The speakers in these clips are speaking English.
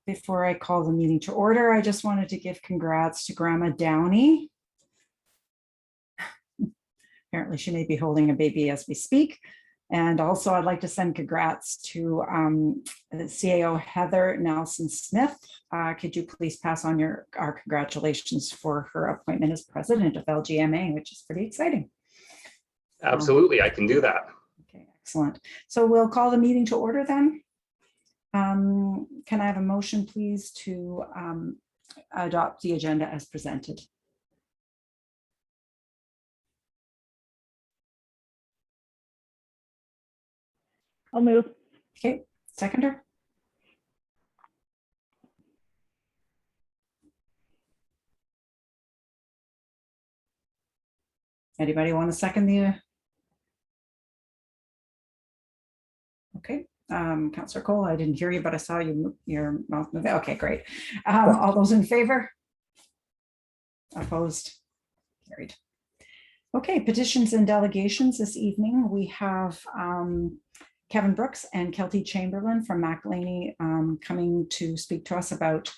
Before I call the meeting to order, I just wanted to give congrats to Grandma Downey. Apparently she may be holding a baby as we speak. And also I'd like to send congrats to CAO Heather Nelson Smith. Could you please pass on our congratulations for her appointment as president of LGMA, which is pretty exciting. Absolutely, I can do that. Okay, excellent. So we'll call the meeting to order then. Can I have a motion, please, to adopt the agenda as presented? I'll move. Okay, seconder. Anybody want to second the? Okay, Councillor Cole, I didn't hear you, but I saw you your mouth move. Okay, great. All those in favor? Opposed? Carried. Okay, petitions and delegations this evening. We have Kevin Brooks and Kelty Chamberlain from McElhaney coming to speak to us about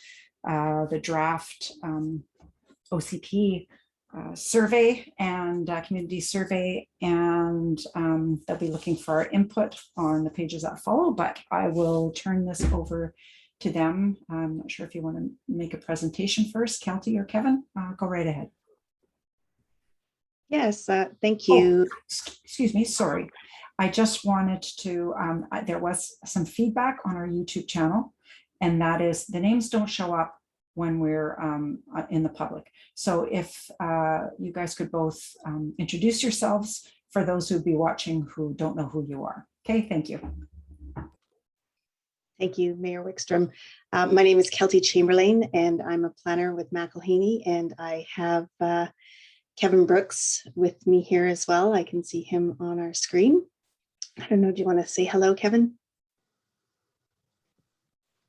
the draft OCP survey and community survey, and they'll be looking for our input on the pages that follow, but I will turn this over to them. I'm not sure if you want to make a presentation first, Kelty or Kevin. Go right ahead. Yes, thank you. Oh, excuse me, sorry. I just wanted to, there was some feedback on our YouTube channel, and that is the names don't show up when we're in the public. So if you guys could both introduce yourselves for those who'd be watching who don't know who you are. Okay, thank you. Thank you, Mayor Wickstrom. My name is Kelty Chamberlain, and I'm a planner with McElhaney, and I have Kevin Brooks with me here as well. I can see him on our screen. I don't know, do you want to say hello, Kevin?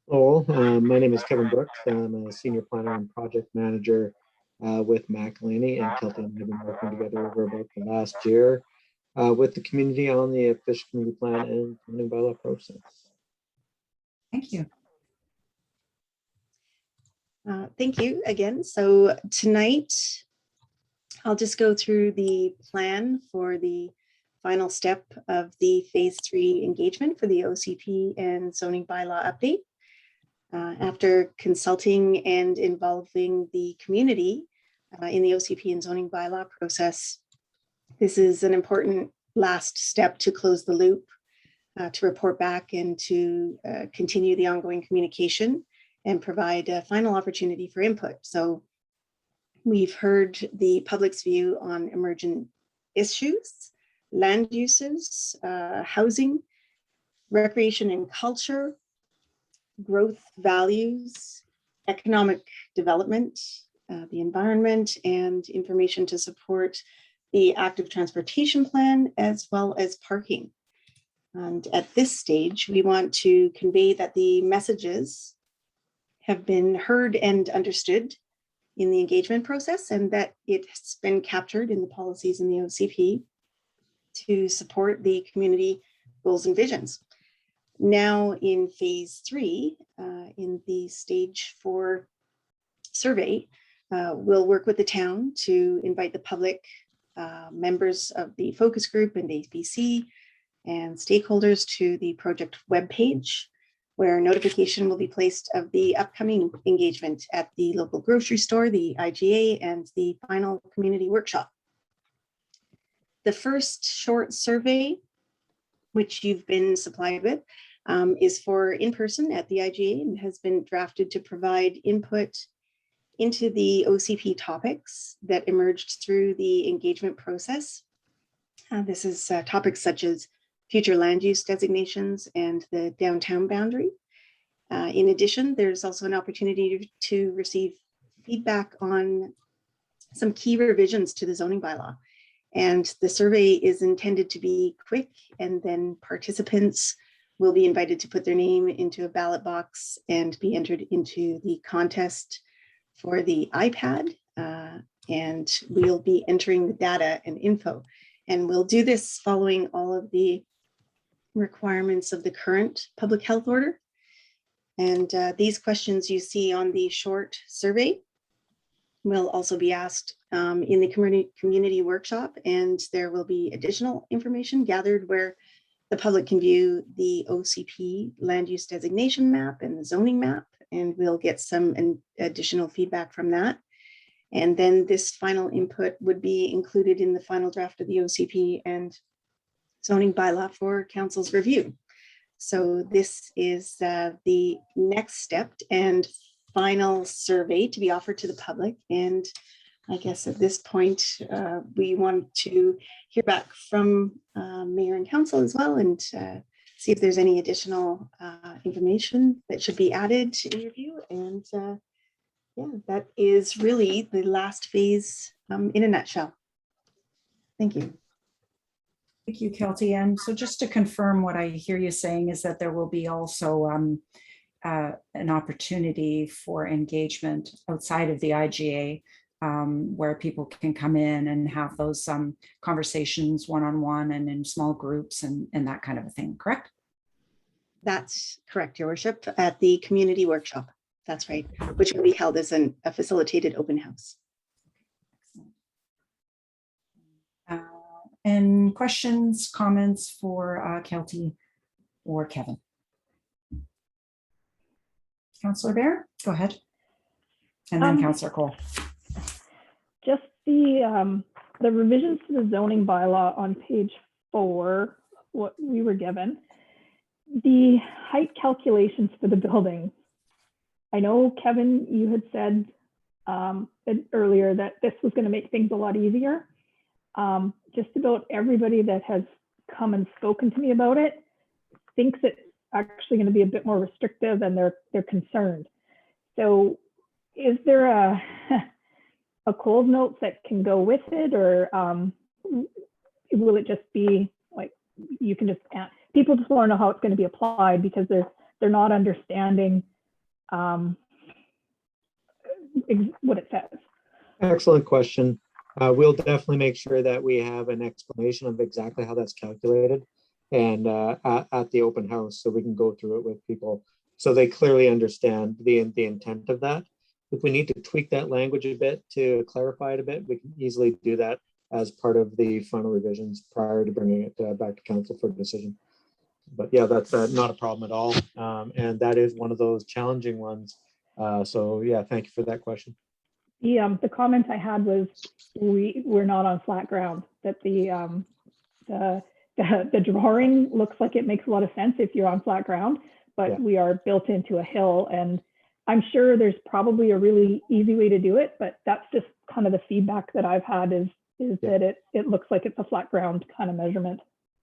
Hello, my name is Kevin Brooks. I'm a senior planner and project manager with McElhaney, and Kelty and I have been working together over about the last year with the community on the official community plan and zoning bylaw process. Thank you. Thank you again. So tonight, I'll just go through the plan for the final step of the phase 3 engagement for the OCP and zoning bylaw update. After consulting and involving the community in the OCP and zoning bylaw process, this is an important last step to close the loop, to report back and to continue the ongoing communication and provide a final opportunity for input. So we've heard the public's view on emergent issues, land uses, housing, recreation and culture, growth values, economic development, the environment, and information to support the active transportation plan, as well as parking. And at this stage, we want to convey that the messages have been heard and understood in the engagement process, and that it's been captured in the policies in the OCP to support the community goals and visions. Now in phase 3, in the stage 4 survey, we'll work with the town to invite the public, members of the focus group and APC and stakeholders to the project webpage, where notification will be placed of the upcoming engagement at the local grocery store, the IGA, and the final community workshop. The first short survey, which you've been supplied with, is for in-person at the IGA and has been drafted to provide input into the OCP topics that emerged through the engagement process. This is topics such as future land use designations and the downtown boundary. In addition, there's also an opportunity to receive feedback on some key revisions to the zoning bylaw. And the survey is intended to be quick, and then participants will be invited to put their name into a ballot box and be entered into the contest for the iPad. And we'll be entering the data and info. And we'll do this following all of the requirements of the current public health order. And these questions you see on the short survey will also be asked in the community workshop, and there will be additional information gathered where the public can view the OCP land use designation map and the zoning map, and we'll get some additional feedback from that. And then this final input would be included in the final draft of the OCP and zoning bylaw for council's review. So this is the next step and final survey to be offered to the public. And I guess at this point, we want to hear back from mayor and council as well, and see if there's any additional information that should be added to your review. And yeah, that is really the last phase in a nutshell. Thank you. Thank you, Kelty. And so just to confirm, what I hear you saying is that there will be also an opportunity for engagement outside of the IGA, where people can come in and have those conversations one-on-one and in small groups and that kind of a thing, correct? That's correct, Your Worship, at the community workshop. That's right, which will be held as a facilitated open house. And questions, comments for Kelty or Kevin? Councillor Bear, go ahead. And then Councillor Cole. Just the revisions to the zoning bylaw on page 4, what we were given, the height calculations for the building. I know, Kevin, you had said earlier that this was going to make things a lot easier. Just about everybody that has come and spoken to me about it thinks it's actually going to be a bit more restrictive, and they're concerned. So is there a Coles Notes that can go with it, or will it just be like you can just people just want to know how it's going to be applied, because they're not understanding what it says? Excellent question. We'll definitely make sure that we have an explanation of exactly how that's calculated and at the open house, so we can go through it with people so they clearly understand the intent of that. If we need to tweak that language a bit to clarify it a bit, we can easily do that as part of the final revisions prior to bringing it back to council for decision. But yeah, that's not a problem at all. And that is one of those challenging ones. So yeah, thank you for that question. The comment I had was we're not on flat ground, that the drawing looks like it makes a lot of sense if you're on flat ground, but yeah, we are built into a hill, and I'm sure there's probably a really easy way to do it, but that's just kind of the feedback that I've had is that it looks like it's a flat ground kind of measurement.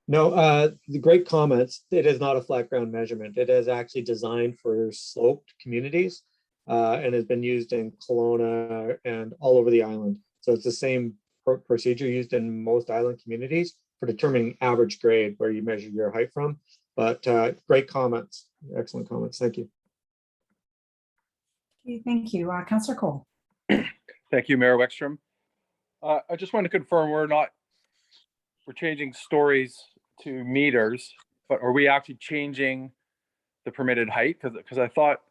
No, the great comments. It is not a flat ground measurement. It is actually designed for sloped communities and has been used in Kelowna and all over the island. So it's the same procedure used in most island communities for determining average grade, where you measure your height from. But great comments, excellent comments. Thank you. Okay, thank you. Councillor Cole. Thank you, Mayor Wexstrom. I just want to confirm we're changing stories to meters, but are we actually changing the permitted height? Because I thought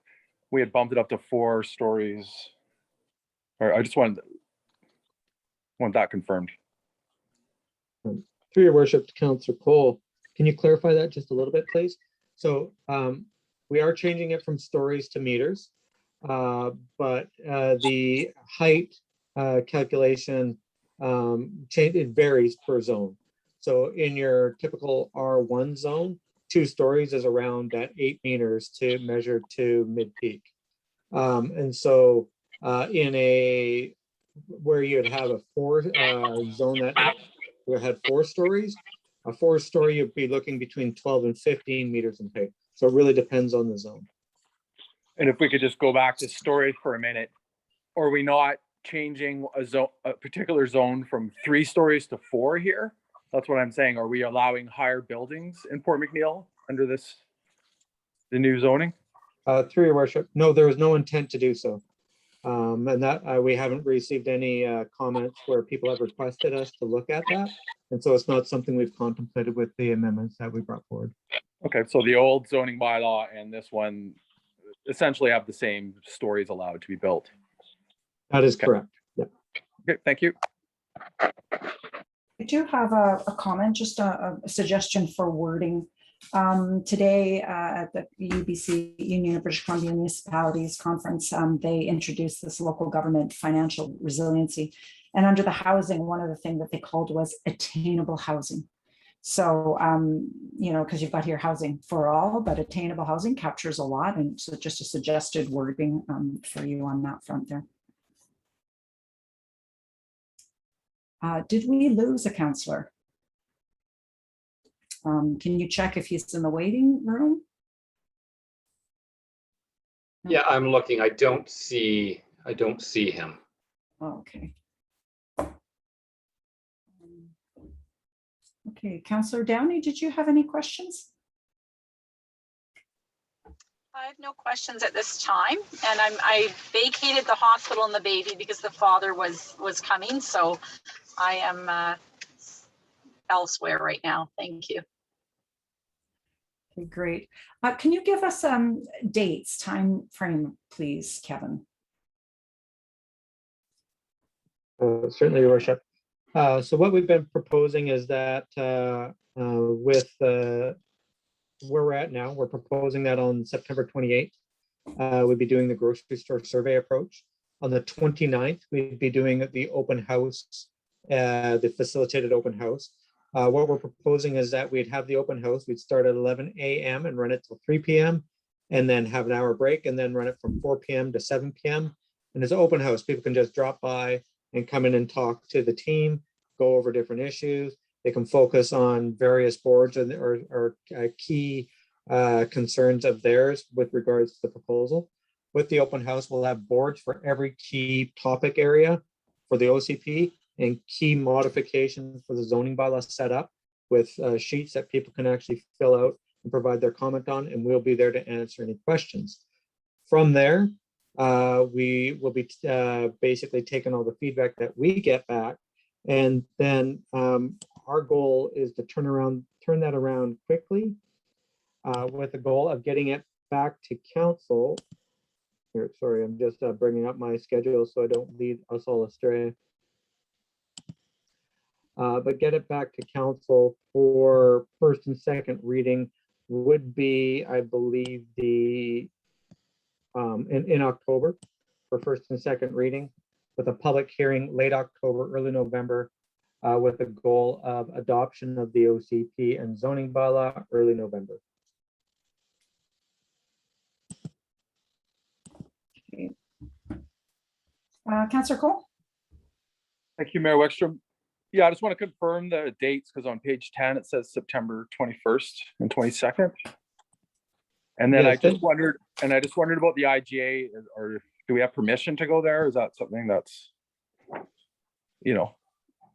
we had bumped it up to 4 stories. Or I just want that confirmed. Through your worship, Councillor Cole, can you clarify that just a little bit, please? So we are changing it from stories to meters, but the height calculation it varies per zone. So in your typical R1 zone, 2 stories is around that 8 meters to measure to mid-peak. And so in where you'd have a 4 zone that had 4 stories, a 4-story you'd be looking between 12 and 15 meters in height. So it really depends on the zone. And if we could just go back to stories for a minute, are we not changing a particular zone from 3 stories to 4 here? That's what I'm saying. Are we allowing higher buildings in Port McNeill under the new zoning? Through your worship, no, there is no intent to do so. And that we haven't received any comments where people have requested us to look at that. And so it's not something we've contemplated with the amendments that we brought forward. Okay, so the old zoning bylaw and this one essentially have the same stories allowed to be built. That is Okay. correct. Yeah. Okay, thank you. I do have a comment, just a suggestion for wording. Today at the UBC, Union of British Columbia Municipalities Conference, they introduced this local government financial resiliency. And under the housing, one of the things that they called was attainable housing. So, you know, because you've got here housing for all, but attainable housing captures a lot. And so just a suggested wording for you on that front there. Did we lose a counselor? Can you check if he's in the waiting room? Yeah, I'm looking. I don't see him. Okay. Okay, Counselor Downey, did you have any questions? I have no questions at this time, and I vacated the hospital and the baby because the father was coming, so I am elsewhere right now. Thank you. Okay, great. Can you give us dates, time frame, please, Kevin? Certainly, Your Worship. So what we've been proposing is that with where we're at now, we're proposing that on September 28th, we'd be doing the grocery store survey approach. On the 29th, we'd be doing the open house, the facilitated open house. What we're proposing is that we'd have the open house, we'd start at 11 a.m. and run it till 3 p.m. and then have an hour break and then run it from 4 p.m. to 7 p.m. And it's an open house. People can just drop by and come in and talk to the team, go over different issues. They can focus on various boards or key concerns of theirs with regards to the proposal. With the open house, we'll have boards for every key topic area for the OCP and key modifications for the zoning bylaw set up with sheets that people can actually fill out and provide their comment on, and we'll be there to answer any questions. From there, we will be basically taking all the feedback that we get back, and then our goal is to turn that around quickly with the goal of getting it back to council. Here, sorry, I'm just bringing up my schedule so I don't lead us all astray. But get it back to council for first and second reading would be, I believe, the in October for first and second reading, with a public hearing late October, early November, with the goal of adoption of the OCP and zoning bylaw early November. Okay. Councillor Cole? Thank you, Mayor Wexstrom. Yeah, I just want to confirm the dates because on page 10, it says September 21st and 22nd. And then Yes, I just wondered about the IGA, or do we have permission to go there? Is that something that's, you know,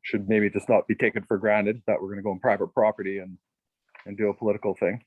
should maybe just not be taken for granted that we're going to go on private property and do a political thing?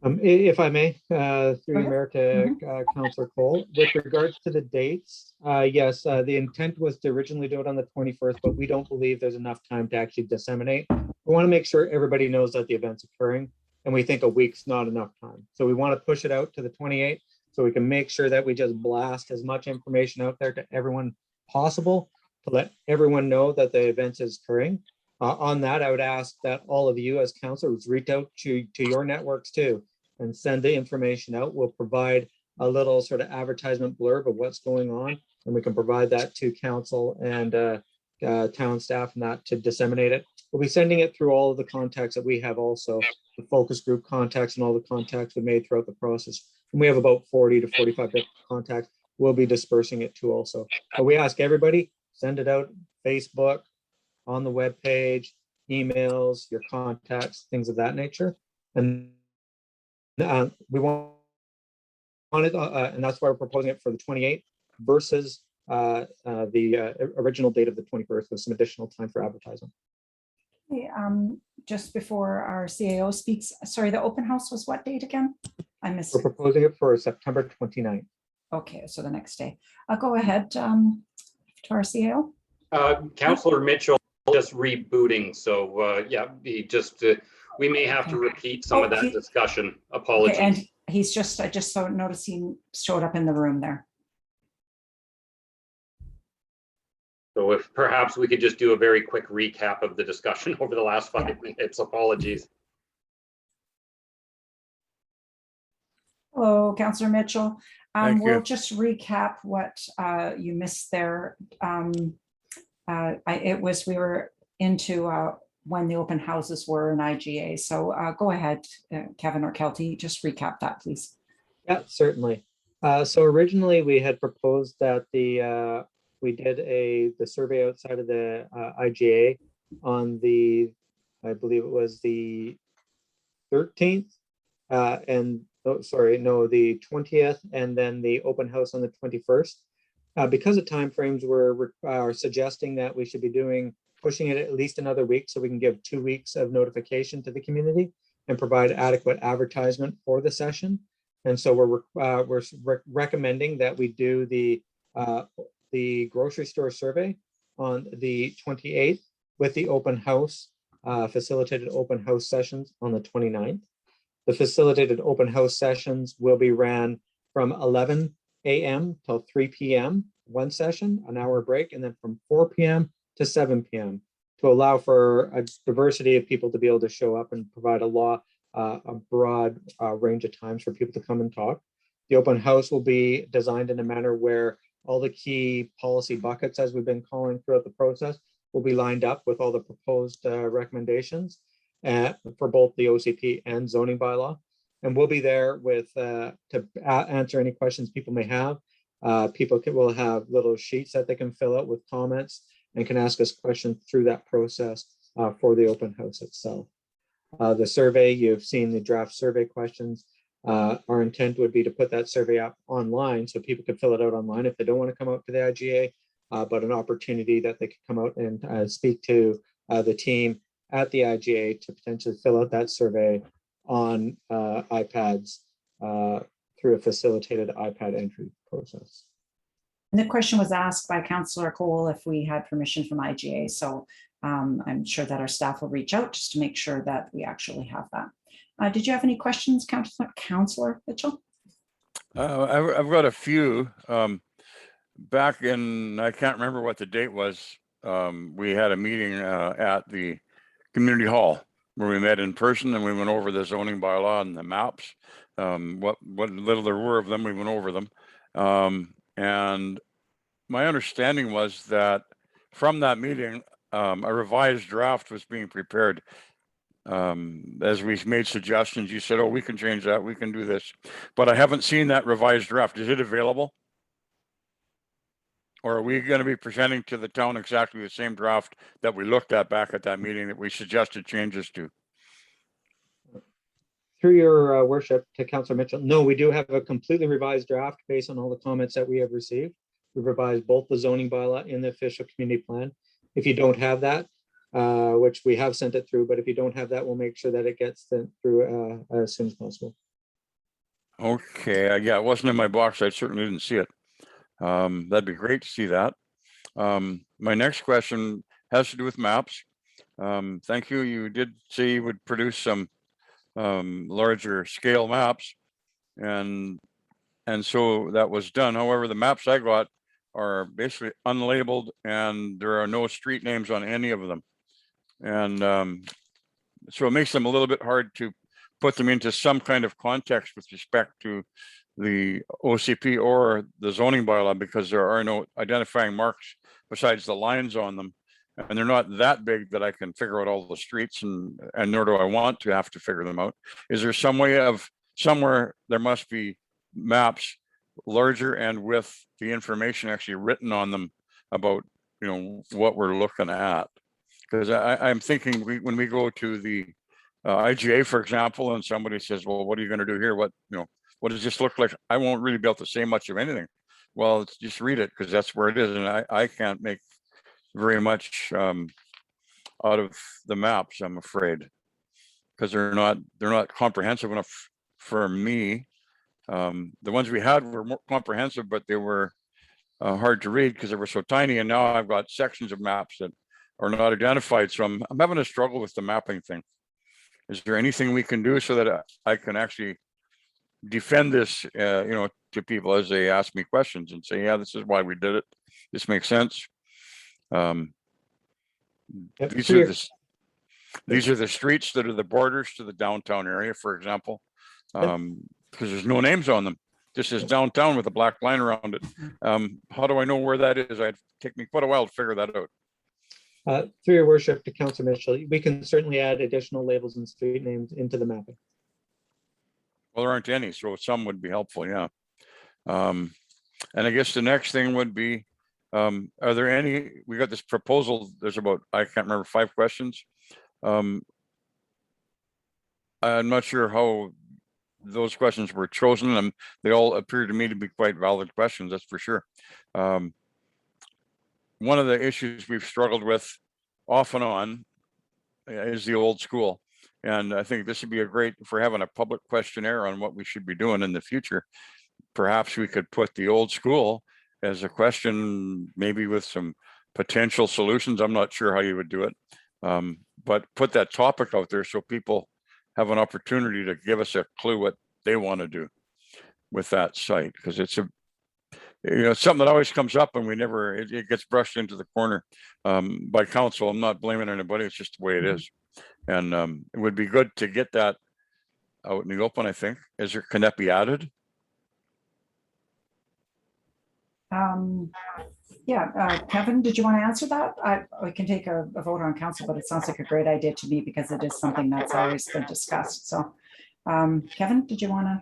If I may, through the mayor to Councillor Cole, with regards to the dates, yes, the intent was to originally do it on the 21st, but we don't believe there's enough time to actually disseminate. We want to make sure everybody knows that the event's occurring, and we think a week's not enough time. So we want to push it out to the 28th so we can make sure that we just blast as much information out there to everyone possible to let everyone know that the event is occurring. On that, I would ask that all of you as councilors reach out to your networks too and send the information out. We'll provide a little sort of advertisement blurb of what's going on, and we can provide that to council and town staff and that to disseminate it. We'll be sending it through all of the contacts that we have also, the focus group contacts and all the contacts we made throughout the process. And we have about 40 to 45 different contacts. We'll be dispersing it to also. But we ask everybody, send it out, Facebook, on the web page, emails, your contacts, things of that nature. And we want it, and that's why we're proposing it for the 28th versus the original date of the 21st with some additional time for advertising. Okay, just before our CAO speaks, sorry, the open house was what date again? I missed. We're proposing it for September 29th. Okay, so the next day. I'll go ahead, Tarcio. Counselor Mitchell just rebooting, so yeah, he just, we may have to Okay. repeat some of Oh, that discussion. Okay, and Apologies. he's just, I just so noticed he showed up in the room there. So if perhaps we could just do a very quick recap of the discussion over the last 5 minutes. Apologies. Hello, Councillor Mitchell. Thank We'll you. just recap what you missed there. We were into when the open houses were in IGA. So go ahead, Kevin or Kelty, just recap that, please. Yeah, certainly. So originally we had proposed that we did the survey outside of the IGA on the, I believe it was the 13th, and oh, sorry, no, the 20th, and then the open house on the 21st. Because of timeframes, we're suggesting that we should be pushing it at least another week so we can give 2 weeks of notification to the community and provide adequate advertisement for the session. And so we're recommending that we do the grocery store survey on the 28th with the open house, facilitated open house sessions on the 29th. The facilitated open house sessions will be ran from 11 a.m. till 3 p.m. one session, an hour break, and then from 4 p.m. to 7 p.m. to allow for a diversity of people to be able to show up and provide a broad range of times for people to come and talk. The open house will be designed in a manner where all the key policy buckets, as we've been calling throughout the process, will be lined up with all the proposed recommendations for both the OCP and zoning bylaw. And we'll be there to answer any questions people may have. People will have little sheets that they can fill out with comments and can ask us questions through that process for the open house itself. The survey, you've seen the draft survey questions. Our intent would be to put that survey up online so people could fill it out online if they don't want to come out to the IGA, but an opportunity that they could come out and speak to the team at the IGA to potentially fill out that survey on iPads through a facilitated iPad entry process. And the question was asked by Councillor Cole if we had permission from IGA. So I'm sure that our staff will reach out just to make sure that we actually have that. Did you have any questions, Councillor Mitchell? I've got a few. Back in, I can't remember what the date was. We had a meeting at the community hall where we met in person and we went over the zoning bylaw and the maps. What little there were of them, we went over them. And my understanding was that from that meeting, a revised draft was being prepared. As we made suggestions, you said, oh, we can change that, we can do this. But I haven't seen that revised draft. Is it available? Or are we going to be presenting to the town exactly the same draft that we looked at back at that meeting that we suggested changes to? Through your worship to Councillor Mitchell, no, we do have a completely revised draft based on all the comments that we have received. We've revised both the zoning bylaw and the official community plan. If you don't have that, which we have sent it through, but if you don't have that, we'll make sure that it gets sent through as soon as possible. Okay, yeah, it wasn't in my box. I certainly didn't see it. That'd be great to see that. My next question has to do with maps. Thank you. You did say you would produce some larger scale maps, and so that was done. However, the maps I got are basically unlabeled and there are no street names on any of them. And so it makes them a little bit hard to put them into some kind of context with respect to the OCP or the zoning bylaw, because there are no identifying marks besides the lines on them. And they're not that big that I can figure out all the streets, and nor do I want to have to figure them out. Is there some way of, somewhere there must be maps larger and with the information actually written on them about, you know, what we're looking at? Because I'm thinking when we go to the IGA, for example, and somebody says, well, what are you going to do here? What does this look like? I won't really be able to say much of anything. Well, it's just read it, because that's where it is. And I can't make very much out of the maps, I'm afraid, because they're not comprehensive enough for me. The ones we had were more comprehensive, but they were hard to read because they were so tiny. And now I've got sections of maps that are not identified. So I'm having a struggle with the mapping thing. Is there anything we can do so that I can actually defend this, to people as they ask me questions and say, yeah, this is why we did it. This makes sense. Yep, These through are your- the these are the streets that are the borders to the downtown area, for example, because there's no names on them. This is downtown with a black line around it. How do I know where that is? It'd take me quite a while to figure that out. Through your worship to Councillor Mitchell, we can certainly add additional labels and street names into the mapping. Well, there aren't any, so some would be helpful, yeah. And I guess the next thing would be, are there any, we got this proposal, there's about, I can't remember, 5 questions. I'm not sure how those questions were chosen, and they all appear to me to be quite valid questions, that's for sure. One of the issues we've struggled with off and on is the old school. And I think this would be a great, if we're having a public questionnaire on what we should be doing in the future, perhaps we could put the old school as a question, maybe with some potential solutions. I'm not sure how you would do it, but put that topic out there so people have an opportunity to give us a clue what they want to do with that site, because it's something that always comes up and we never, it gets brushed into the corner by council. I'm not blaming anybody, it's just the way it is. And it would be good to get that out in the open, I think. Can that be added? Yeah, Kevin, did you want to answer that? We can take a vote on council, but it sounds like a great idea to me because it is something that's always been discussed. So Kevin, did you want to,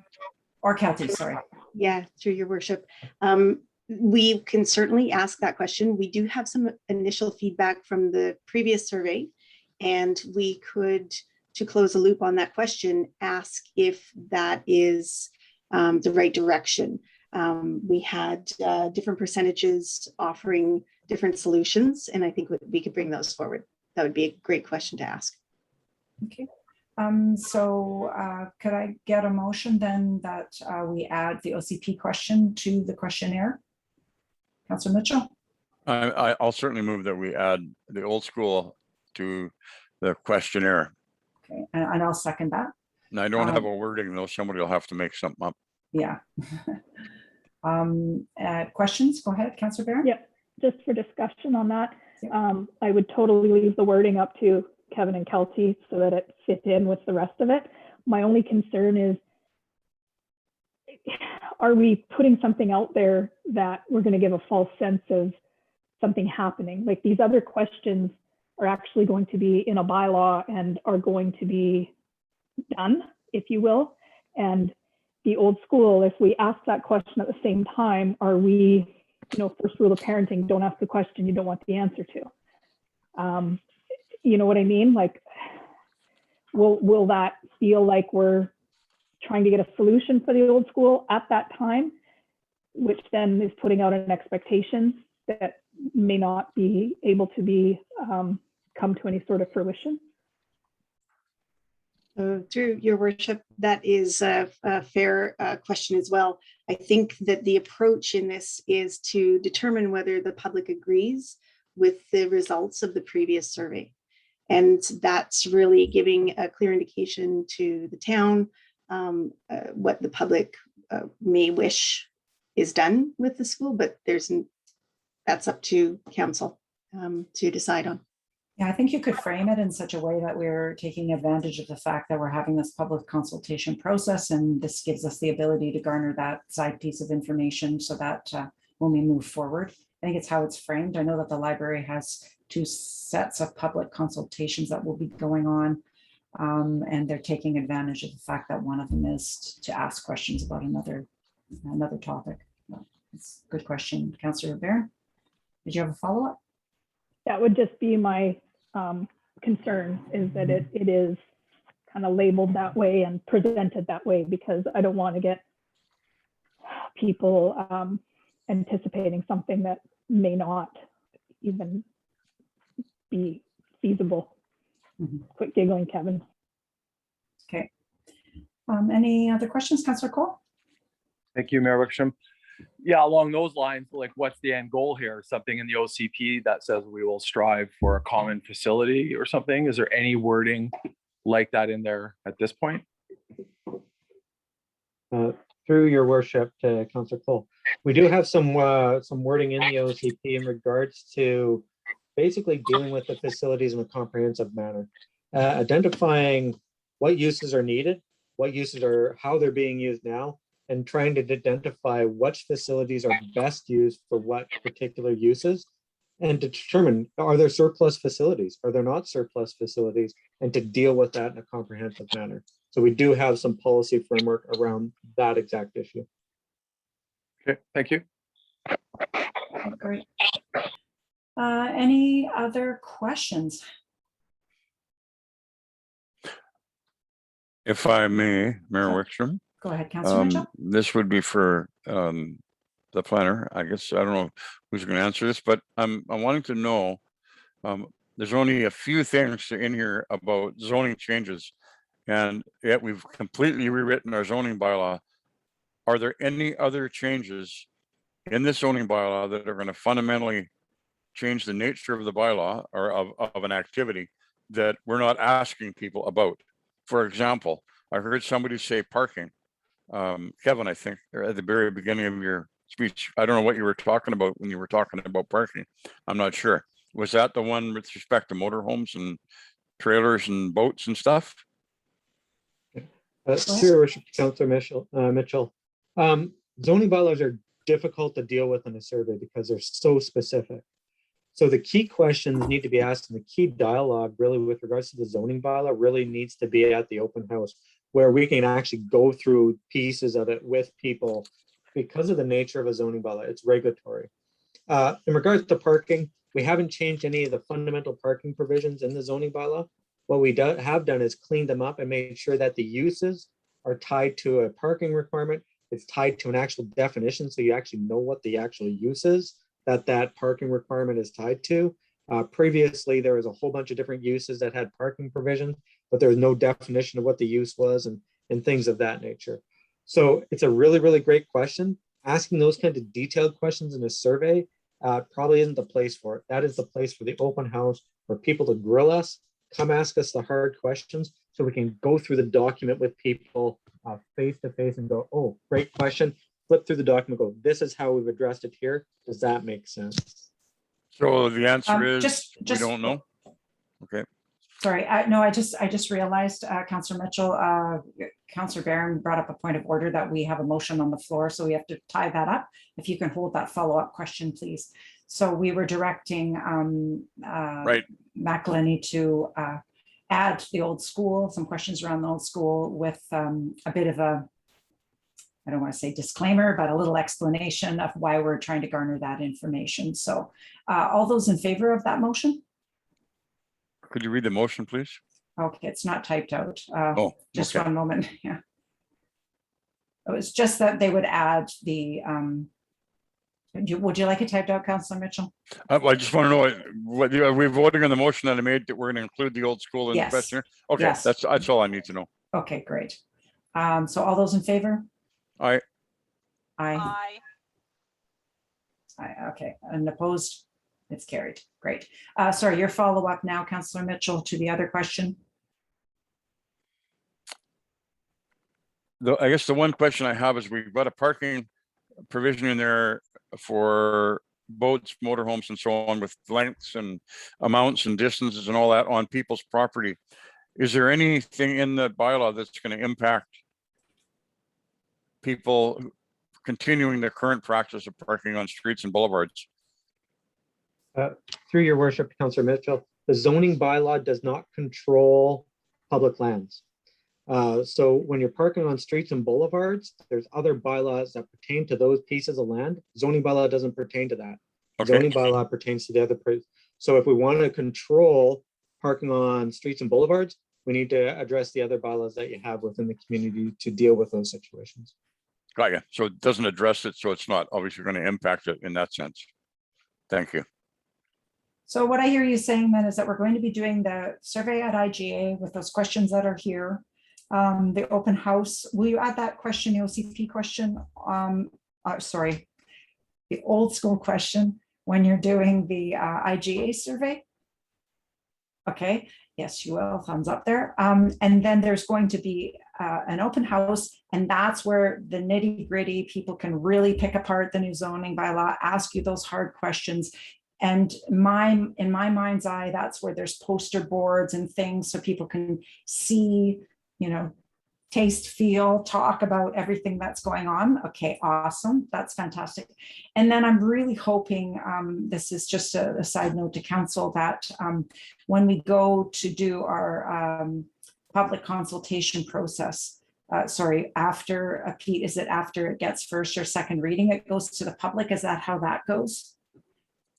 or Kelty, sorry. Yeah, through your worship. We can certainly ask that question. We do have some initial feedback from the previous survey, and we could, to close a loop on that question, ask if that is the right direction. We had different percentages offering different solutions, and I think we could bring those forward. That would be a great question to ask. Okay. So could I get a motion then that we add the OCP question to the questionnaire? Councillor Mitchell? I'll certainly move that we add the old school to the questionnaire. Okay, and I'll second that. And I don't have a wording though. Somebody will have to make something up. Yeah. Questions? Go ahead, Councillor Barron. Yeah, just for discussion on that, I would totally leave the wording up to Kevin and Kelty so that it fit in with the rest of it. My only concern is, are we putting something out there that we're going to give a false sense of something happening? Like, these other questions are actually going to be in a bylaw and are going to be done, if you will. And the old school, if we ask that question at the same time, are we, first rule of parenting, don't ask the question you don't want the answer to. You know what I mean? Like, will that feel like we're trying to get a solution for the old school at that time, which then is putting out an expectation that may not be able to be come to any sort of fruition? Through your worship, that is a fair question as well. I think that the approach in this is to determine whether the public agrees with the results of the previous survey. And that's really giving a clear indication to the town what the public may wish is done with the school, but that's up to council to decide on. Yeah, I think you could frame it in such a way that we're taking advantage of the fact that we're having this public consultation process, and this gives us the ability to garner that side piece of information so that when we move forward, I think it's how it's framed. I know that the library has 2 sets of public consultations that will be going on, and they're taking advantage of the fact that one of them is to ask questions about another topic. It's a good question. Councillor Barron, did you have a follow-up? That would just be my concern, is that it is kind of labeled that way and presented that way, because I don't want to get people anticipating something that may not even be feasible. Quit giggling, Kevin. Okay. Any other questions, Councillor Cole? Thank you, Mayor Wickstrom. Yeah, along those lines, like what's the end goal here? Something in the OCP that says we will strive for a common facility or something? Is there any wording like that in there at this point? Through your worship to Councillor Cole, we do have some wording in the OCP in regards to basically dealing with the facilities in a comprehensive manner, identifying what uses are needed, what uses are, how they're being used now, and trying to identify which facilities are best used for what particular uses, and to determine, are there surplus facilities? Are there not surplus facilities? And to deal with that in a comprehensive manner. So we do have some policy framework around that exact issue. Okay, thank you. Great. Any other questions? If I may, Mayor Sure. Wickstrom, Go ahead, Councillor Mitchell. this would be for the planner. I guess I don't know who's going to answer this, but I'm wanting to know. There's only a few things in here about zoning changes, and yet we've completely rewritten our zoning bylaw. Are there any other changes in this zoning bylaw that are going to fundamentally change the nature of the bylaw or of an activity that we're not asking people about? For example, I heard somebody say parking. Kevin, I think, at the very beginning of your speech, I don't know what you were talking about when you were talking about parking. I'm not sure. Was that the one with respect to motorhomes and trailers and boats and stuff? Through your worship, Councillor Mitchell, zoning bylaws are difficult to deal with in a survey because they're so specific. So the key questions need to be asked, and the key dialogue really with regards to the zoning bylaw really needs to be at the open house, where we can actually go through pieces of it with people because of the nature of a zoning bylaw. It's regulatory. In regards to parking, we haven't changed any of the fundamental parking provisions in the zoning bylaw. What we have done is cleaned them up and made sure that the uses are tied to a parking requirement. It's tied to an actual definition, so you actually know what the actual use is that parking requirement is tied to. Previously, there was a whole bunch of different uses that had parking provisions, but there was no definition of what the use was and things of that nature. So it's a really, really great question. Asking those kinds of detailed questions in a survey probably isn't the place for it. That is the place for the open house, for people to grill us, come ask us the hard questions so we can go through the document with people face to face and go, oh, great question. Flip through the document, go, this is how we've addressed it here. Does that make sense? So the answer is Just- we don't know. Okay. Sorry, no, I just realized, Councillor Mitchell, Councillor Barron brought up a point of order that we have a motion on the floor, so we have to tie that up. If you can hold that follow-up question, please. So we were directing Right. McElhenney to add the old school, some questions around the old school with a bit of a, I don't want to say disclaimer, but a little explanation of why we're trying to garner that information. So all those in favor of that motion? Could you read the motion, please? Okay, it's not typed out. Oh, Just okay. one moment, yeah. It was just that they would add the, would you like it typed out, Councillor Mitchell? I just want to know what are we voting on the motion that I made that we're going to include the old school in Yes. the question? Okay, Yes. that's all I need to know. Okay, great. So all those in favor? Aye. Aye. Okay, and opposed? It's carried. Great. Sorry, your follow-up now, Councillor Mitchell, to the other question. I guess the one question I have is we've got a parking provision in there for boats, motorhomes, and so on, with lengths and amounts and distances and all that on people's property. Is there anything in the bylaw that's going to impact people continuing their current practice of parking on streets and boulevards? Through your worship, Councillor Mitchell, the zoning bylaw does not control public lands. So when you're parking on streets and boulevards, there's other bylaws that pertain to those pieces of land. Zoning bylaw doesn't pertain to that. Okay. Zoning bylaw pertains to the other. So if we want to control parking on streets and boulevards, we need to address the other bylaws that you have within the community to deal with those situations. Got you. So it doesn't address it, so it's not obviously going to impact it in that sense. Thank you. So what I hear you saying then is that we're going to be doing the survey at IGA with those questions that are here. the open house. Will you add that question, the OCP question? Sorry, the old school question when you're doing the IGA survey? Okay, yes, you will, thumbs up there. And then there's going to be an open house, and that's where the nitty gritty people can really pick apart the new zoning bylaw, ask you those hard questions. And in my mind's eye, that's where there's poster boards and things so people can see, you know, taste, feel, talk about everything that's going on. Okay, awesome. That's fantastic. And then I'm really hoping, this is just a side note to council, that when we go to do our public consultation process, sorry, after, Pete, is it after it gets first or second reading, it goes to the public? Is that how that goes?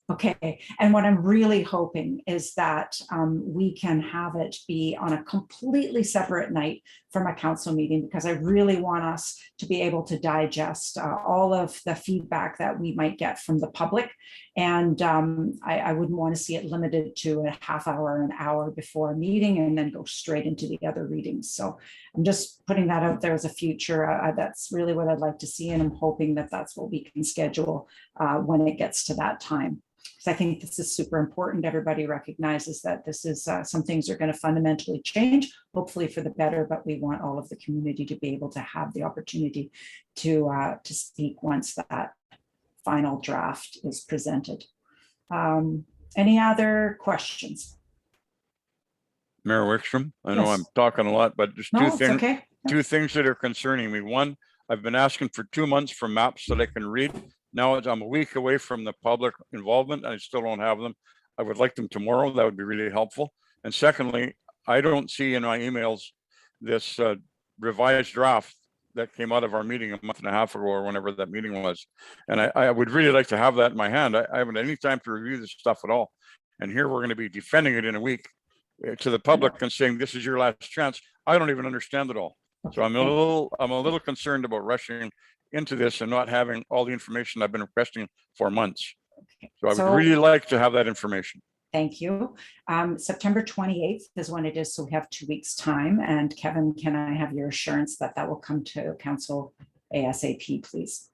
Okay, and what I'm really hoping is that we can have it be on a completely separate night from a council meeting, because I really want us to be able to digest all of the feedback that we might get from the public. And I wouldn't want to see it limited to a half hour, an hour before a meeting and then go straight into the other readings. So I'm just putting that out there as a future. That's really what I'd like to see. And I'm hoping that that's what we can schedule when it gets to that time. Because I think this is super important. Everybody recognizes that this is some things are going to fundamentally change, hopefully for the better, but we want all of the community to be able to have the opportunity to speak once that final draft is presented. Any other questions? Mayor Wickstrom, I know Yes. I'm talking a lot, but just No, two it's things, okay. two things that are concerning me. One, I've been asking for 2 months for maps that I can read. Now I'm a week away from the public involvement and I still don't have them. I would like them tomorrow. That would be really helpful. And secondly, I don't see in my emails this revised draft that came out of our meeting a month and a half ago or whenever that meeting was. And I would really like to have that in my hand. I haven't any time to review this stuff at all. And here we're going to be defending it in a week to the public and saying, this is your last chance. I don't even understand it all. So I'm a little concerned about rushing into this and not having all the information I've been requesting for months. So I would really like to have that information. Thank you. September 28th is when it is, so we have 2 weeks' time. And Kevin, can I have your assurance that that will come to council ASAP, please?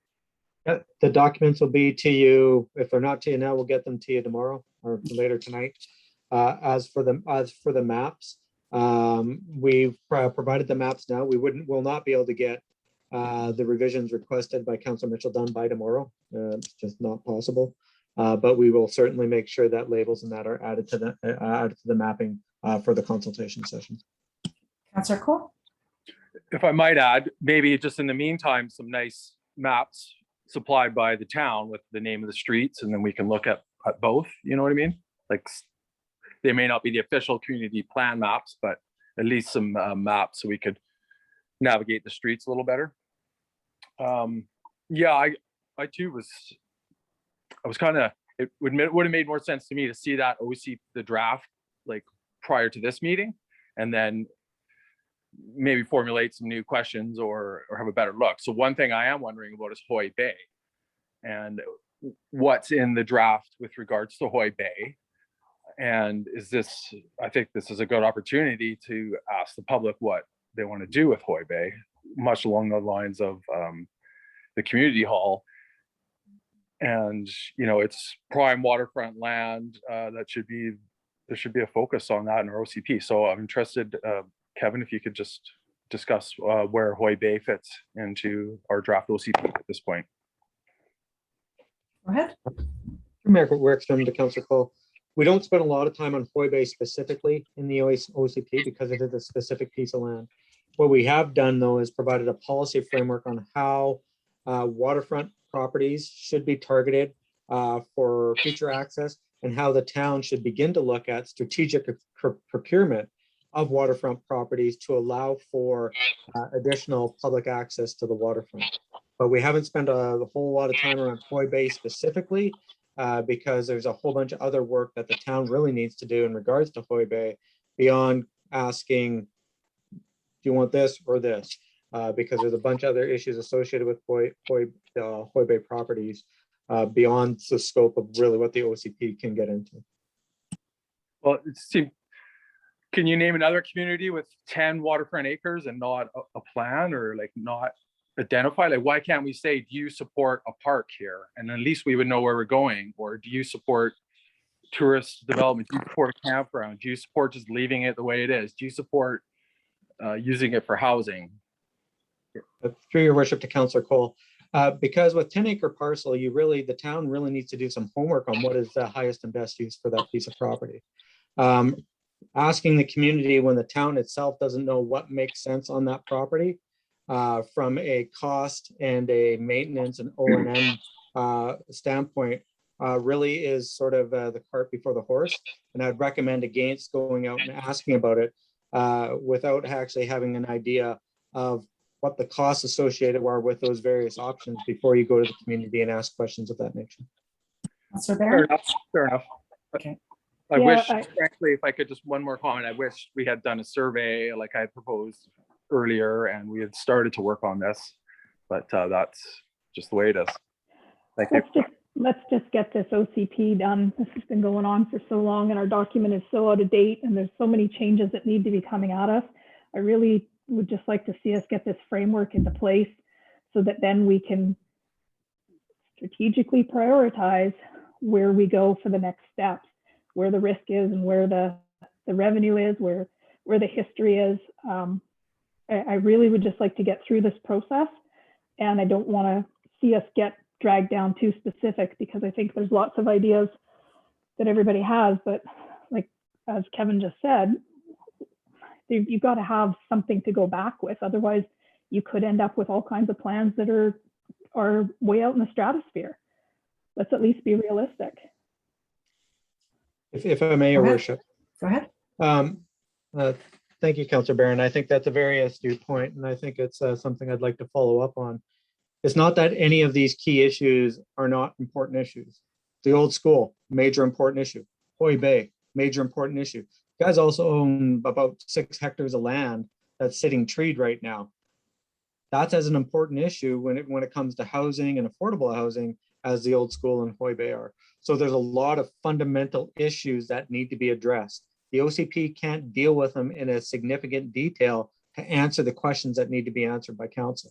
The documents will be to you. If they're not to you now, we'll get them to you tomorrow or later tonight. As for the maps, we've provided the maps now. Will not be able to get the revisions requested by Councilor Mitchell done by tomorrow. It's just not possible. But we will certainly make sure that labels and that are added to the mapping for the consultation session. Councilor Cool? If I might add, maybe just in the meantime, some nice maps supplied by the town with the name of the streets, and then we can look at both, you know what I mean? Like, they may not be the official community plan maps, but at least some maps so we could navigate the streets a little better. Yeah, I too was kind of, it would have made more sense to me to see that the draft like prior to this meeting, and then maybe formulate some new questions or have a better look. So one thing I am wondering about is Hoy Bay and what's in the draft with regards to Hoy Bay. And I think this is a good opportunity to ask the public what they want to do with Hoy Bay, much along the lines of the community hall. And, you know, it's prime waterfront land. There should be a focus on that in our OCP. So I'm interested, Kevin, if you could just discuss where Hoy Bay fits into our draft OCP at this point. Go ahead. Mayor Wickstrom to Councilor Cole. We don't spend a lot of time on Hoy Bay specifically in the OCP because it is a specific piece of land. What we have done, though, is provided a policy framework on how waterfront properties should be targeted for future access and how the town should begin to look at strategic procurement of waterfront properties to allow for additional public access to the waterfront. But we haven't spent a whole lot of time around Hoy Bay specifically because there's a whole bunch of other work that the town really needs to do in regards to Hoy Bay beyond asking, do you want this or this? Because there's a bunch of other issues associated with Hoy Bay properties beyond the scope of really what the OCP can get into. Well, it seemed can you name another community with 10 waterfront acres and not a plan, or like not identify? Like, why can't we say, do you support a park here? And at least we would know where we're going. Or do you support tourist development? Do you support a campground? Do you support just leaving it the way it is? Do you support using it for housing? Through your worship to Councillor Cole, because with 10-acre parcel, the town really needs to do some homework on what is the highest and best use for that piece of property. Asking the community when the town itself doesn't know what makes sense on that property from a cost and a maintenance and O&M standpoint really is sort of the cart before the horse. And I'd recommend against going out and asking about it without actually having an idea of what the costs associated are with those various options before you go to the community and ask questions of that nature. Councillor Fair Barron? enough. Fair enough. Okay. I Yeah, wish, I- frankly, if I could just one more comment, I wish we had done a survey like I had proposed earlier and we had started to work on this, but that's just the way it is. Thank you. Let's just get this OCP done. This has been going on for so long and our document is so out of date and there's so many changes that need to be coming at us. I really would just like to see us get this framework into place so that then we can strategically prioritize where we go for the next steps, where the risk is and where the revenue is, where the history is. I really would just like to get through this process, and I don't want to see us get dragged down too specific, because I think there's lots of ideas that everybody has, but like as Kevin just said, you've got to have something to go back with. Otherwise, you could end up with all kinds of plans that are way out in the stratosphere. Let's at least be realistic. If I may, your Go ahead. worship. Go ahead. Thank you, Councillor Barron. I think that's a very astute point, and I think it's something I'd like to follow up on. It's not that any of these key issues are not important issues. The old school, major important issue. Hoy Bay, major important issue. You guys also own about 6 hectares of land that's sitting treed right now. That's as an important issue when it comes to housing and affordable housing as the old school and Hoy Bay are. So there's a lot of fundamental issues that need to be addressed. The OCP can't deal with them in a significant detail to answer the questions that need to be answered by council.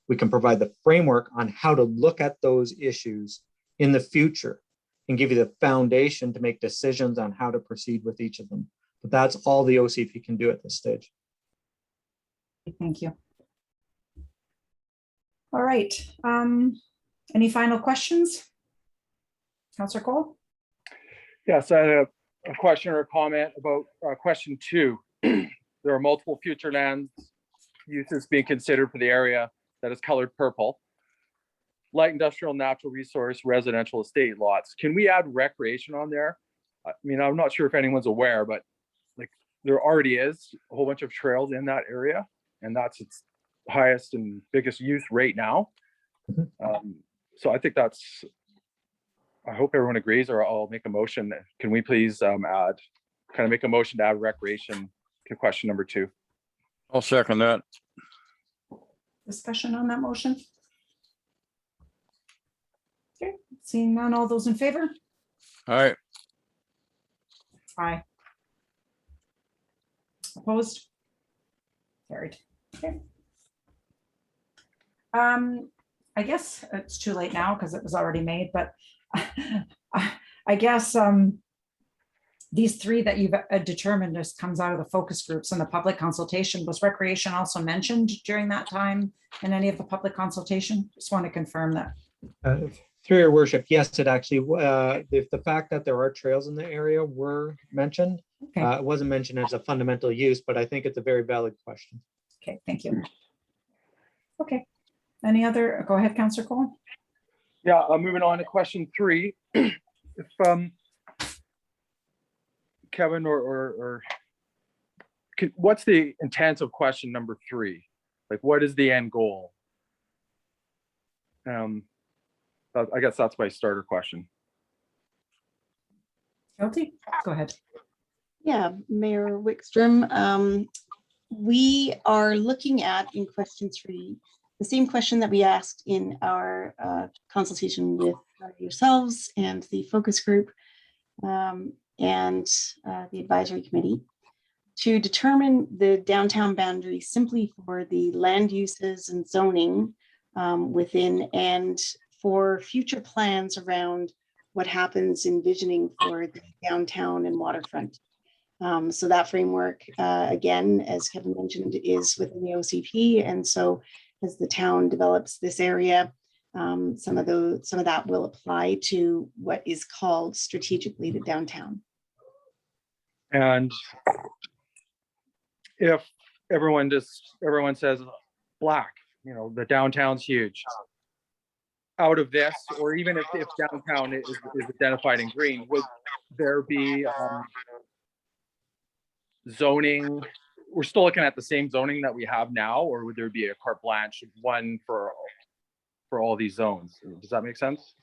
We can provide the framework on how to look at those issues in the future and give you the foundation to make decisions on how to proceed with each of them. But that's all the OCP can do at this stage. Thank you. All right. Any final questions? Councillor Cole? Yes, I had a question or a comment about question 2. There are multiple future land uses being considered for the area that is colored purple. Light industrial, natural resource, residential estate lots. Can we add recreation on there? I mean, I'm not sure if anyone's aware, but like there already is a whole bunch of trails in that area, and that's its highest and biggest use right now. So I think that's, I hope everyone agrees, or I'll make a motion. Can we please make a motion to add recreation to question number 2? I'll second that. Discussion on that motion? Okay, seeing none, all those in favor? All right. Aye. Opposed? Carried. Okay. I guess it's too late now because it was already made, but I guess these 3 that you've determined just comes out of the focus groups and the public consultation. Was recreation also mentioned during that time in any of the public consultation? Just want to confirm that. Through your worship, yes, it actually, the fact that there are trails in the area were mentioned. Okay. It wasn't mentioned as a fundamental use, but I think it's a very valid question. Okay, thank you. Okay, any other, go ahead, Councillor Cole. Yeah, moving on to question 3. If Kevin what's the intent of question number 3? Like, what is the end goal? I guess that's my starter question. Kelty, go ahead. Yeah, Mayor Wickstrom, we are looking at in question 3, the same question that we asked in our consultation with yourselves and the focus group and the advisory committee. to determine the downtown boundary simply for the land uses and zoning within, and for future plans around what happens envisioning for the downtown and waterfront. So that framework, again, as Kevin mentioned, is within the OCP. And so as the town develops this area, some of that will apply to what is called strategically the downtown. And if everyone says black, you know, the downtown's huge. Out of this, or even if downtown is identified in green, would there be zoning? We're still looking at the same zoning that we have now, or would there be a carte blanche, one for all these zones? Does that make sense?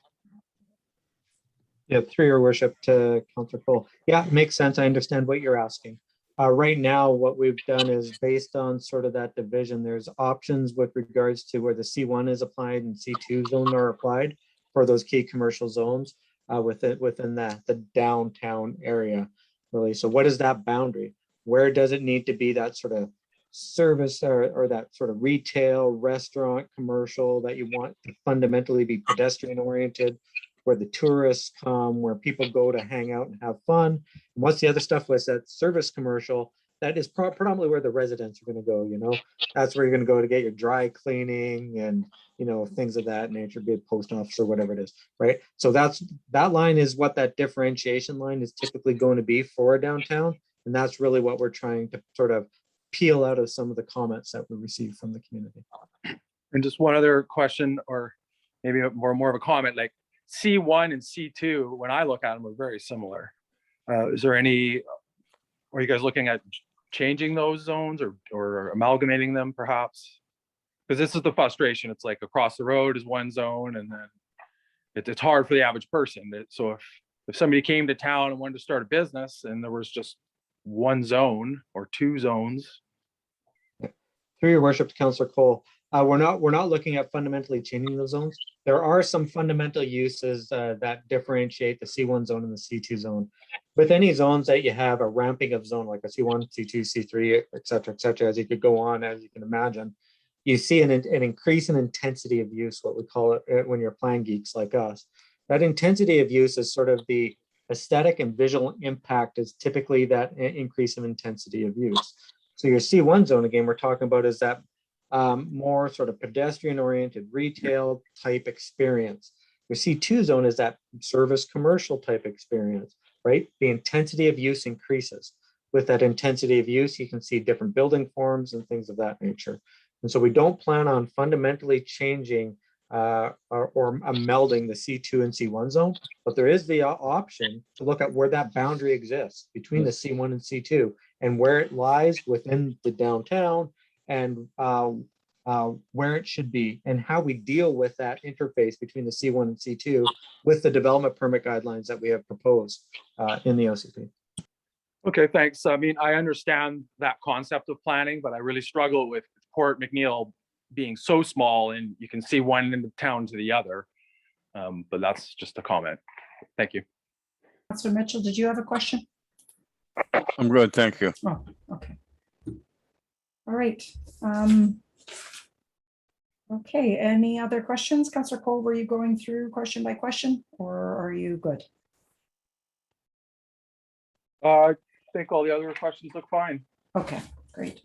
Yeah, through your worship to Councillor Cole. Yeah, it makes sense. I understand what you're asking. Right now, what we've done is based on sort of that division, there's options with regards to where the C1 is applied and C2 zone are applied for those key commercial zones within the downtown area, really. So what is that boundary? Where does it need to be that sort of service or that sort of retail, restaurant, commercial that you want to fundamentally be pedestrian oriented, where the tourists come, where people go to hang out and have fun? And what's the other stuff was that service commercial, that is predominantly where the residents are going to go, you know, that's where you're going to go to get your dry cleaning and, you know, things of that nature, be it post office or whatever it is, right? So that line is what that differentiation line is typically going to be for downtown. And that's really what we're trying to sort of peel out of some of the comments that we received from the community. And just one other question, or maybe more of a comment, like C1 and C2, when I look at them, are very similar. Is there any, are you guys looking at changing those zones or amalgamating them perhaps? Because this is the frustration. It's like across the road is one zone, and then it's hard for the average person. So if somebody came to town and wanted to start a business and there was just one zone or two zones. Through your worship to Councillor Cole, we're not looking at fundamentally changing those zones. There are some fundamental uses that differentiate the C1 zone and the C2 zone. With any zones that you have a ramping of zone, like a C1, C2, C3, et cetera, as you could go on, as you can imagine, you see an increase in intensity of use, what we call it when you're plan geeks like us. That intensity of use is sort of the aesthetic and visual impact is typically that increase of intensity of use. So your C1 zone, again, we're talking about is that more sort of pedestrian oriented retail type experience. Your C2 zone is that service commercial type experience, right? The intensity of use increases. With that intensity of use, you can see different building forms and things of that nature. And so we don't plan on fundamentally changing or melding the C2 and C1 zone, but there is the option to look at where that boundary exists between the C1 and C2 and where it lies within the downtown and where it should be and how we deal with that interface between the C1 and C2 with the development permit guidelines that we have proposed in the OCP. Okay, thanks. I mean, I understand that concept of planning, but I really struggle with Port McNeill being so small and you can see one in the town to the other. But that's just a comment. Thank you. Councillor Mitchell, did you have a question? I'm good, thank you. Oh, okay. All right. Okay, any other questions? Councillor Cole, were you going through question by question or are you good? I think all the other questions look fine. Okay, great.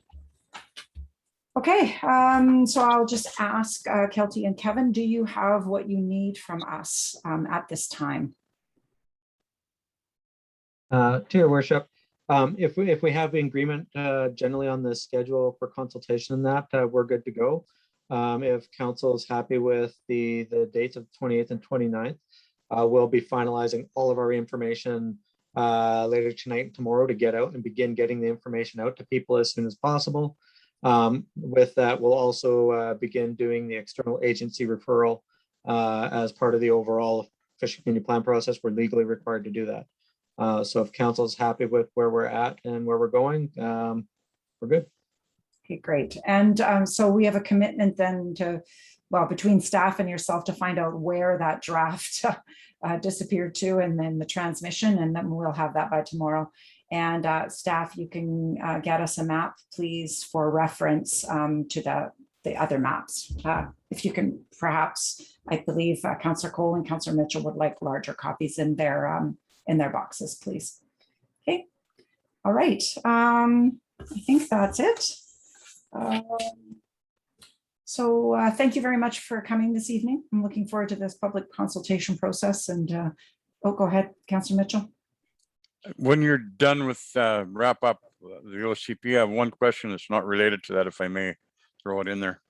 Okay, so I'll just ask Kelty and Kevin, do you have what you need from us at this time? To your worship, if we have agreement generally on the schedule for consultation and that, we're good to go. If council is happy with the dates of 28th and 29th, we'll be finalizing all of our information later tonight and tomorrow to get out and begin getting the information out to people as soon as possible. With that, we'll also begin doing the external agency referral as part of the overall fishing community plan process. We're legally required to do that. So if council is happy with where we're at and where we're going, we're good. Okay, great. And so we have a commitment then to, well, between staff and yourself to find out where that draft disappeared to and then the transmission, and then we'll have that by tomorrow. And staff, you can get us a map, please, for reference to the other maps. If you can, perhaps, I believe Councillor Cole and Councillor Mitchell would like larger copies in their boxes, please. Okay. All right. I think that's it. So thank you very much for coming this evening. I'm looking forward to this public consultation process. And oh, go ahead, Councillor Mitchell. When you're done with wrap up the OCP, I have one question that's not related to that, if I may throw it in there.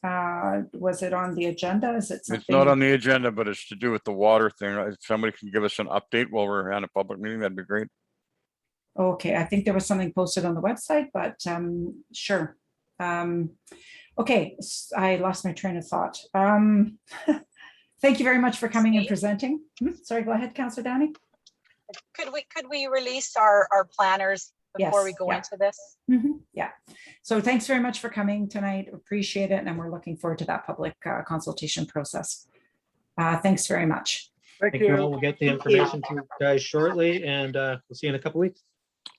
Was it on the agenda? Is it something? It's not on the agenda, but it's to do with the water thing. If somebody can give us an update while we're on a public meeting, that'd be great. Okay, I think there was something posted on the website, but sure. Okay, I lost my train of thought. Thank you very much for coming and presenting. Sorry, go ahead, Councillor Downey. Could we release our planners before we Yes, go yeah. into this? Yeah, so thanks very much for coming tonight. Appreciate it. And we're looking forward to that public consultation process. Thanks very much. Thank Thank you. you. We'll get the information to you guys shortly, and we'll see you in a couple weeks.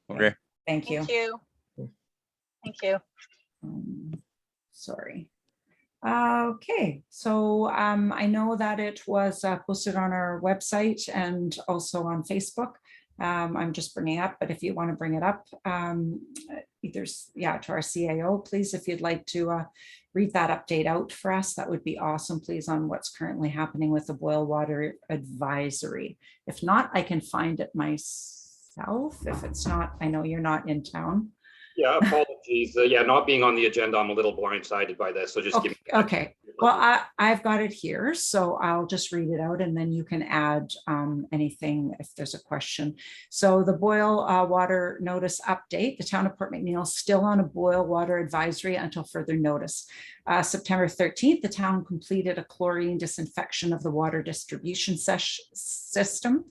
Okay. Thank you. Thank you. Thank you. Sorry. Okay, so I know that it was posted on our website and also on Facebook. I'm just bringing up, but if you want to bring it up, either, yeah, to our CAO, please, if you'd like to read that update out for us, that would be awesome, please, on what's currently happening with the boil water advisory. If not, I can find it myself. If it's not, I know you're not in town. Yeah, apologies. Yeah, not being on the agenda, I'm a little blindsided by this, so just give me. Okay, well, I've got it here, so I'll just read it out and then you can add anything if there's a question. So the boil water notice update, the town of Port McNeill is still on a boil water advisory until further notice. September 13th, the town completed a chlorine disinfection of the water distribution system.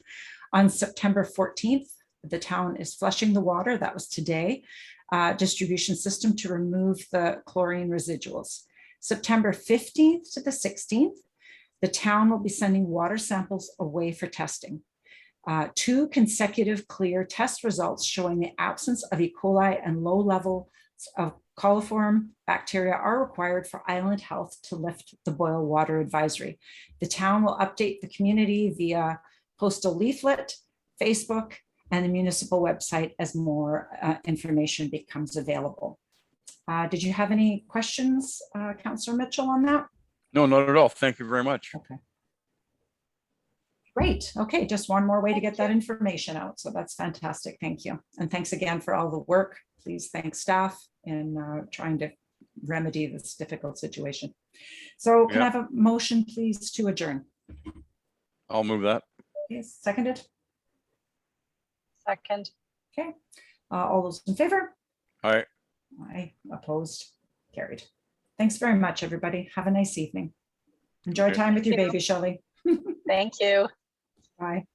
On September 14th, the town is flushing the water, that was today, distribution system to remove the chlorine residuals. September 15th to the 16th, the town will be sending water samples away for testing. 2 consecutive clear test results showing the absence of E. coli and low levels of coliform bacteria are required for Island Health to lift the boil water advisory. The town will update the community via postal leaflet, Facebook, and the municipal website as more information becomes available. Did you have any questions, Councillor Mitchell, on that? No, not at all. Thank you very much. Okay. Great. Okay, just one more way to get that information out. So that's fantastic. Thank you. And thanks again for all the work. Please thank staff in trying to remedy this difficult situation. So can I have a motion, please, to adjourn? I'll move that. Yes, seconded. Second. Okay. All those in favor? All right. Aye, opposed, carried. Thanks very much, everybody. Have a nice evening. Enjoy Okay. time with your Thank you. baby, Shelley. Thank you. Bye.